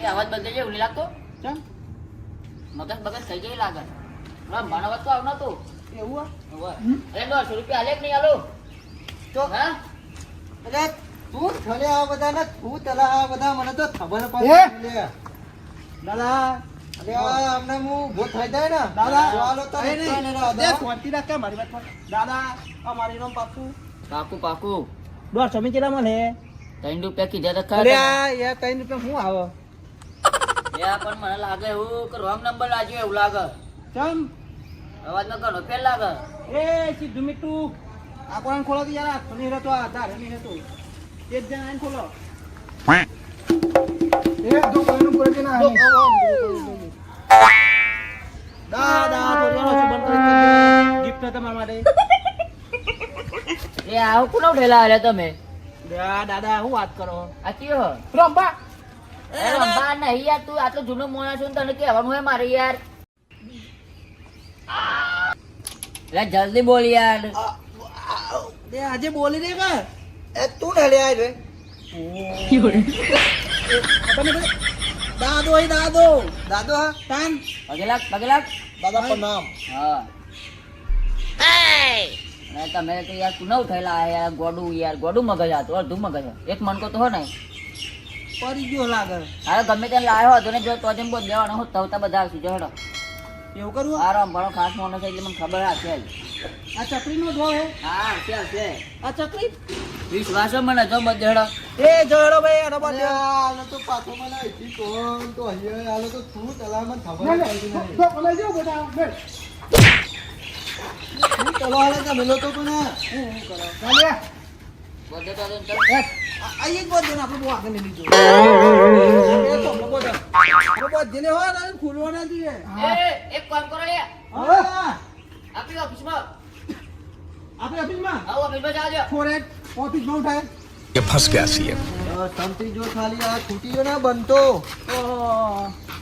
એ અવાજ બદલાઈ જાય એવું નહીં લાગતો? ચમ મગજ બગજ થઈ જાય લાગે. ભણવત તો આવનો તું. એવું અરે 100 રૂપિયા હાલે કે નહીં હાલો? તો હા? અરે તું છલે આ બધા ને તું તલા આ બધા મને તો ખબર પડે લે દાદા અરે અમને હું ઉભો થઈ જાય ને દાદા હાલો તો દે શાંતિ રાખ મારી વાત પર દાદા અમારી નામ પાકું પાકું. દોર સમી કેટલા મળે 3 રૂપિયા કીધા તો અરે ખરા. આ યાર 3 રૂપિયા શું આવે પણ મને લાગે એવું કે રોંગ નંબર લાગ્યો એવું લાગે. ચમ અવાજનો ઘણો ફેર લાગે. એ સીધું મીઠું આ કોણ ખોલો તો યાર આ નહીં રહેતો આ આધાર નહીં રહેતો એક જણ આઈને ખોલો એક દો કોઈનું પૂરે કે ના દાદા તો જરો છે બંધ કરી ગિફ્ટ તમારા માટે એ આવું કોનો ઠેલા હાલે તમે? દાદા હું વાત કરો આ કયો? રંબા રંબા નહીં યાર, તું આટલો જૂનો મોણા છું તને કહેવાનું હોય મારે યાર. એટલે જલ્દી બોલ યાર. બે આજે બોલી દે કે એ તું ઢલે આય રે દાદો હે દાદો દાદો હા તાન પગેલાક દાદા પ્રણામ હા. અને તમે તો યાર કુનો ઠેલા યાર ગોડું મગજ હતું અડધું મગજ એક મણકો તો હો ને પડી ગયો લાગે હારે ગમે ત્યાં લાવ્યો હતો ને જો તો જેમ બોલ દેવાનો હું તવતા બધા આવશું જો હેડો. એવું કરવું આ રંભાણો ખાસ મોનો છે એટલે મને ખબર હશે જ. આ ચકરી નો ઢો હે હા છે આ ચકરી વિશ્વાસ મને જો બધે હેડો. એ જોડો ભાઈ આનો બાદ આલો તો પાછો મને આઈથી કોણ તો અહીંયા આલો તો તું તલા મને ખબર પડી નહીં તો કોને જો બેટા બે તું તલા આલે તો મેલો તો કોને હું કરો ચાલે બધે તો ચાલ. આ એક બોલ દે ને આપણે બહુ આગળ લઈ લીધો એ તો બોલ જેને હોય ને ખુલવા ના દીએ એક કામ કરો યાર, હા આપણી ઓફિસમાં આપણે ઓફિસમાં આવો, ઓફિસમાં જાજો. ફોરેટ ઓફિસમાં ઉઠાય ये फंस गया सीएम। શાંતિ જો ખાલી આ છૂટીઓ ના બનતો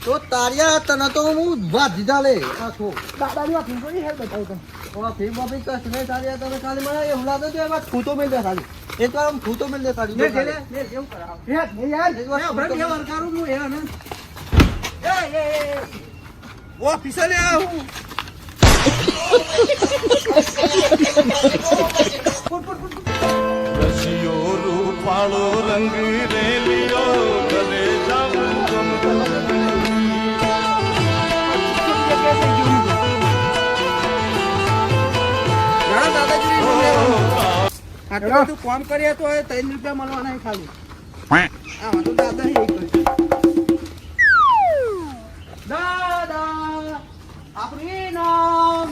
તો તારિયા તને તો હું વાત દીધા લે આખો દાદાની વાત નહીં હેર બતાવ તને ઓ ફી બાપી કસ ને તારિયા તને ખાલી મને એવું લાગે છે બસ ફૂટો મેલ દે ખાલી એક વાર ફૂટો મેલ દે ખાલી લે કેવું કરાવ યાર એક વાર ફૂટો મેલ કરું હું યાર ને એ ઓ ફિસલે આવું રસિયો રૂપાળો રંગ રેલિયો ઘરે જાવું આટલું તું કામ કરીએ તો 3 રૂપિયા મળવાના ખાલી આમાં તો દાદા દાદા આપણું નામ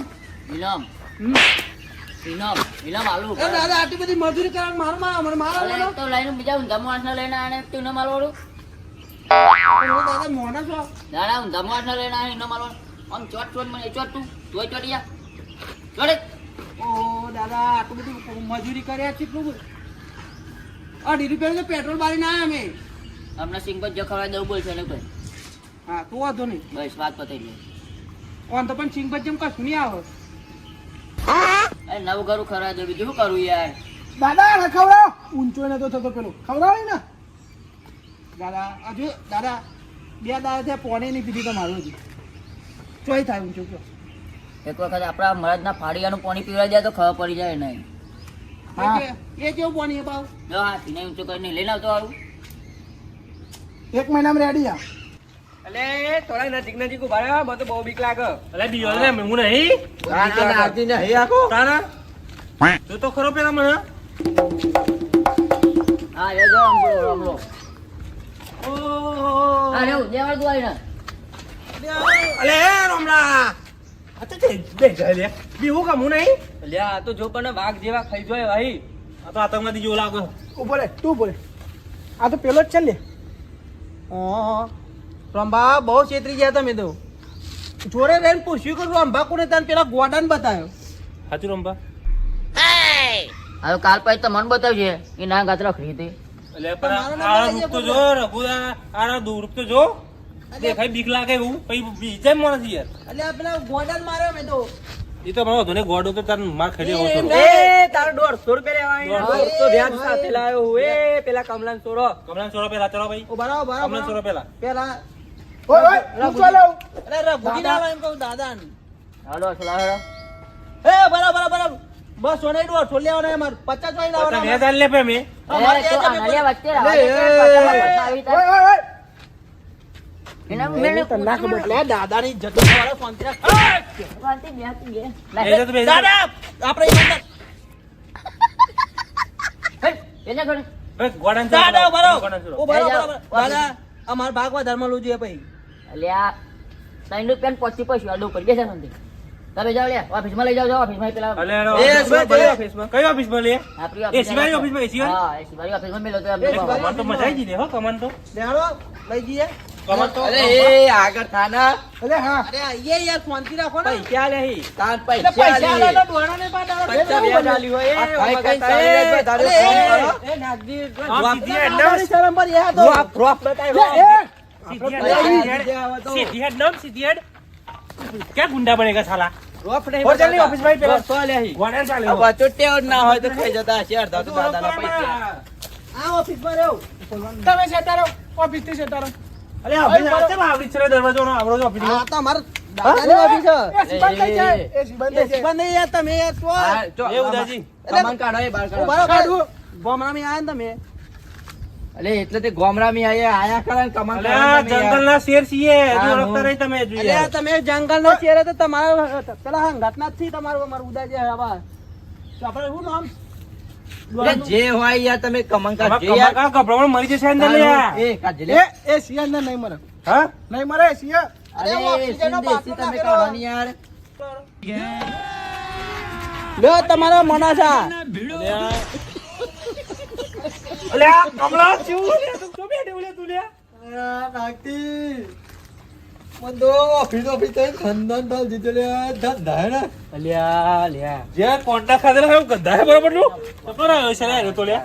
ઇનામ આલુ એ દાદા આટલી બધી મજૂરી કરવા મારો તો લઈને બીજા ઊંધા માણસને લઈને આને તું ઇનામ આલવાડું. દાદા મોના છો દાડા ઊંધા માણસને લઈને આને ઇનામ આલવાડું. આમ ચોટ મને ચોટ તું તોય ચોટિયા ચોટે. ઓ દાદા આટલું બધું મજૂરી કર્યા કેટલું 2.5 રૂપિયા પેટ્રોલ બારી ના અમે હમણાં સિંગપત જો ખવડાવી દેવું બોલશે ને કોઈ. હા તો વાંધો નહીં બસ વાત પતાઈ ગઈ. કોણ તો પણ સિંગ જેમ કશું નહીં આવે અરે નવું ઘરું ખવડાવી દે, બીજું શું કરું યાર. દાદા ને ખવડાવ ઊંચો નતો થતો પેલો ખવડાવે ને દાદા હજુ દાદા 2 દાડા થયા પોણે નહીં પીધી તમારું હજી ચોઈ થાય ઊંચો કયો એક વખત આપણા મરદના ફાડિયાનું પાણી પીવડાવી જાય તો ખબર પડી જાય નહીં. હા એ કેવું પોણી ભાવ જો હાથી નહીં ઊંચું કરીને લઈને આવતો આવું. 1 મહિનામાં રેડી આ અલે થોડા નજીક ઉભા રહે, મને તો બહુ બીક લાગે. અલે બીજો ને હું નહીં આરતી ને હે આખો તારા તું તો ખરો પેલા મને હા રે જો રમલો ઓ હા રે દેવાળ દુઆઈ ને અલે રમલા આ તો બે જાય લે બીવું કામ હું નહીં અલે આ તો જો પણ વાઘ જેવા ખાઈ જોય ભાઈ આ તો આતંકવાદી જેવો લાગે. બોલે તું બોલે આ તો પેલો જ છે લે રંભા બહુ છેતરી ગયા તમે તો જોડે રહીને પૂછ્યું કે રંભા કોને તને પેલા ગોડાને બતાવ્યો સાચું રંભા હવે કાલ પછી તો મન બતાવજે એ ના ગાત રખડી હતી. અલે પણ આ રૂપ તો જો રઘુદા આ રૂપ તો જો દેખાય બીક લાગે એવું પછી બીજે માણસ યાર એટલે આ પેલા ગોડાને માર્યો મેં તો ઈ તો મારો ધોને ગોડો તો તાર માર ખાઈ લેવો છો એ તારો 150 રૂપિયા લેવાય 150 વ્યાજ સાથે લાવ્યો હું એ પેલા કમલાન છોરો કમલાન સોરો પેલા ચલો ભાઈ કમલાન સોરો પેલા પેલા ઓય પૂછવા લાવ અરે રે ભૂગી ના એમ કહું દાદા હાલો ચલા હેડો એ બરાબર બસ સોને 150 લેવાના અમાર 50 વાળી તો લાવવાના વેચાલ લે પે મે એ તો આનાલિયા વચ્ચે રાવા દે, આવી તાર. ઓય એના મેલે ના ખબર લે દાદાની જતો વાળો શાંતિ રાખ શાંતિ બેસી ગે. એ તો બે દાદા આપણે ઈમાનદાર હેડ, એને ઘરે. ગોડાન દાદા બરો ગોડાન સોરો ઓ બરો લઈ જાઓ. દાદા અમાર ભાગવા ધર્મ લો જોઈએ પછી અલ્યા, 3 રૂપિયા ને 25 પૈસા આડો કરી બેસે શાંતિ. તમે જાઓ લે, ઓફિસમાં લઈ જાઓ, ઓફિસમાં પેલા અલે એ ઓફિસમાં ઓફિસમાં કઈ ઓફિસમાં લે આપણી એ શિવાજી ઓફિસમાં એ શિવાજી હા, એ શિવાજી ઓફિસમાં મેલો તો કમન તો મજા આવી ગઈ હો કમન તો લેહાડો લઈ જઈએ કમન તો અરે એ આગળ થાના અરે હા અરે આઈએ યાર શાંતિ રાખો ને પૈસા લેહી તાર એટલે પૈસા પૈસા લે આલો દોણા ને પાડા પૈસા વ્યાજ આલી હોય એ ખાઈ ખાઈ તારે ચાલી જાય, તારે ફોન કરો. એ નાગજી આમ સીધી હેડ દાદાની શરમ પર યાર તો રોફ બતાય સીધી અરે, હેડ સીધી હેડ નામ સીધી હેડ ક્યાં ગુંડા બનેગા સાલા રોફ નહીં હોટલ ની ઓફિસ માં પેલા 100 લેહી ગોડાન ચાલે આ બચ્ચો ટેવ ના હોય તો ખાઈ જતા હશે અડધા તો દાદાના પૈસા આ ઓફિસમાં રહો તમે સેટારો ઓફિસ થી સેટારો અલે ઓફિસ આતે આવડી છે દરવાજો નો આવડો ઓફિસ આ તો અમાર દાદાની ઓફિસ છે એ બંધ થઈ જાય. એ બંધ નહીં યાર તમે યાર તો હા, જો, એ ઉદાજી કમાન કાઢો એ બાર કાઢો બરાબર ગોમરામી આયા ને તમે અલે એટલે તે ગોમરામી આયા ખરા ને કમાન અલે કાઢો તમે જંગલ યાર. ના શેર છીએ હા, જો હું. રખતા રહી તમે અલે જોઈએ તમે જંગલ નો શેર તો તમારો પેલા હંગાતના જ થી તમારું અમારું ઉદાજી આવા આપણે શું નામ એટલે જે હોય યાર તમે કમાન કાઢો કમા યાર. કા કપડા મરી જશે અંદર લે એ કાઢી લે. એ સિયાન ને નહીં મરે હા નહીં મરે સિયા અરે સિંદેશી તમે કાઢવાની યાર લો તમારો મનાસા અલે આ કમલા શું લે તું તો બેઠે ઉલે તું લે નાખતી મંદો ઓફિસ થઈ ખંદન ડાલ દીધો લે ધંધા ને અલ્યા લ્યા જે કોન્ટ્રાક્ટ ખાધેલા હે ગધા હે બરોબર નું સપનો આવ્યો છે રે તો લે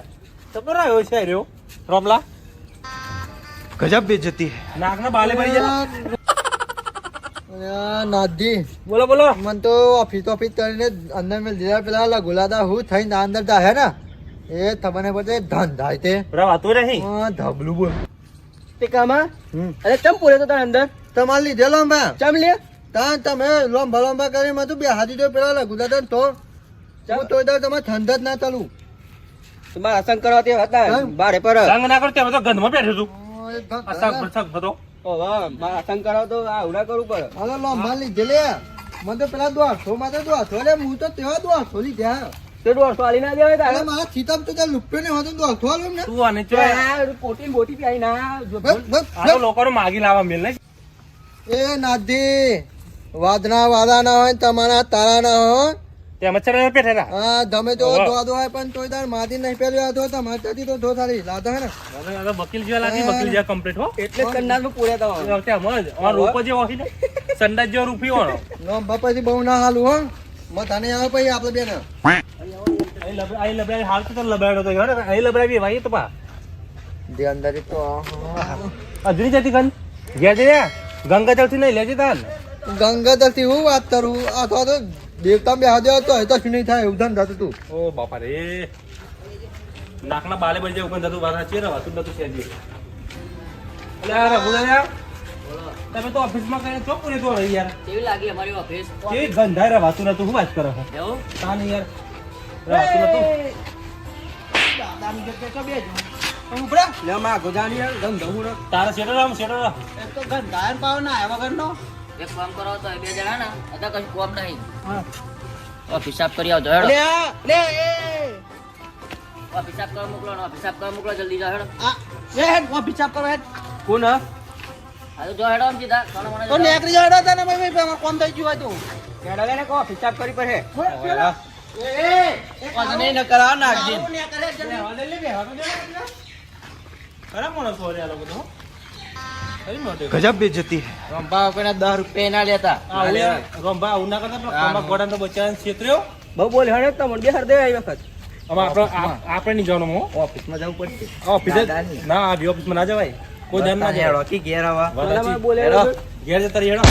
સપનો આવ્યો છે રે રોમલા गजब बेइज्जती है નાક ના બાલે પડી જાય નાદી બોલો બોલો મન તો ઓફિસ કરીને અંદર મેં દીધા પેલા લગુલાદા હું થઈને અંદર જા હે ને એ તમને બધે ધંધા તે બરાબર વાતો રહી ધબલું બોલ તે કામા અરે ચમ પૂરે તો તાર અંદર તમારે લીધેલો મેં ચમ લે ત્યાં તમે લોંબા કરી મેં તું બે હાથી તો પેલા લગુલાદા તો હું તો તમારે ધંધા જ ના ચાલુ તમારા આસન કરવા તે હતા હા? બારે પર સંગ ના કરતે તો ગંધમાં બેઠો છું આ સંગ પર સંગ હતો ઓ વાહ મારા આસન કરાવ તો આ ઉડા કરવું પડે હાલો લોંબા લીધે લે મને તો પેલા 200 માં તો 200 લે હું તો તેવા 200 લીધા તે 150 આલી ના દેવાય તારે અરે મારા ખીતામ તો ત્યાં લુપ્યો ને હતો 200 આલું ને તું આને ચો આ પોટી બોટી પી આઈ ના જો બસ, બસ, આ તો લોકોને માગી લાવવા મેલ ને એ નાધી વાદના વાદા ના હોય તમારા તારા ના હોય તે મચ્છર બેઠેલા હા તમે તો ઓહો. ધોધો હોય પણ તોય તાર માથી નહીં પહેર્યો હતો તમારે ત્યાંથી તો ધો થારી લાદા હે ને હવે વકીલ જેવા લાગી વકીલ જેવા કમ્પ્લીટ હો એટલે જ કન્નાલ માં પૂરે તો એ વખતે આમ જ અમાર રૂપ જેવો હોય ને સંડાસ જેવો રૂપી હોનો નો બાપાજી બહુ ના હાલું હો મથાને આવે પછી આપણે બેન અહીં લબડાવી હાલ તો લબડાવ્યો તો યાર અહીં લબડાવી ભાઈ તો પા જે અંદર તો અજરી જતી ગન ગયા છે ગંગા જળ થી નહીં લેજે તાન ગંગાધર થી હું વાત કરું અથવા તો દેવતા બે હાજર હતો એ તો શું નહીં થાય એવું ધંધા તું ઓ બાપા રે નાકના બાલે બળી જાય ઉપર જતું વાસા છે વાતું નતું છે એટલે આ રઘુદાયા તમે તો ઓફિસમાં કઈ ચોક પૂરે તો રહી યાર કેવી લાગી અમારી ઓફિસ કેવી ગંધાય રે વાતું નતું શું વાત કરો છો એવું તાન યાર વાતું નતું ઉપડા લે માં ગોજાની યાર ગંધ હું તારા શેટર આમ શેટર એક તો ગંધાયર પાવ ના આવ્યા વગર નો એક કામ કરો તો 2 જણા ને હતા કશું કોમ નહીં ઓફિસ સાફ કરી આવજો હેડો લે ઓફિસ સાફ કરવા મોકલો ને ઓફિસ સાફ કરવા મોકલો જલ્દી જાઓ હેડો આ એ હેડ ઓફિસ સાફ કરો હેડ કોણ હા તો જો હેડો આમ સીધા સોના મને તો નેકરી જડો તને ભાઈ ભાઈ કોમ થઈ ગયું હતું કેડા લેને કો હિસાબ કરી પર હે એ ન કરાવ નાખજી ખરા માણસ હોય આ લોકો તો કઈ મોટે गजब बेइज्जती है રંભા કોઈના 10 રૂપિયા ના લેતા રોંબા ઉના કરતા પણ રોંબા ગોડાન તો બચાન છેતર્યો બહુ બોલ હણે તો મને બેહાર દે આવી વખત હવે આપણે નહીં જવાનું હો ઓફિસ માં જવું પડશે ઓફિસ ના આ ઓફિસ માં ના જવાય કોઈ ધ્યાન ના જાય રોકી ઘેર આવા વાત સાચી. બોલે ઘેર જતા રહી હેડો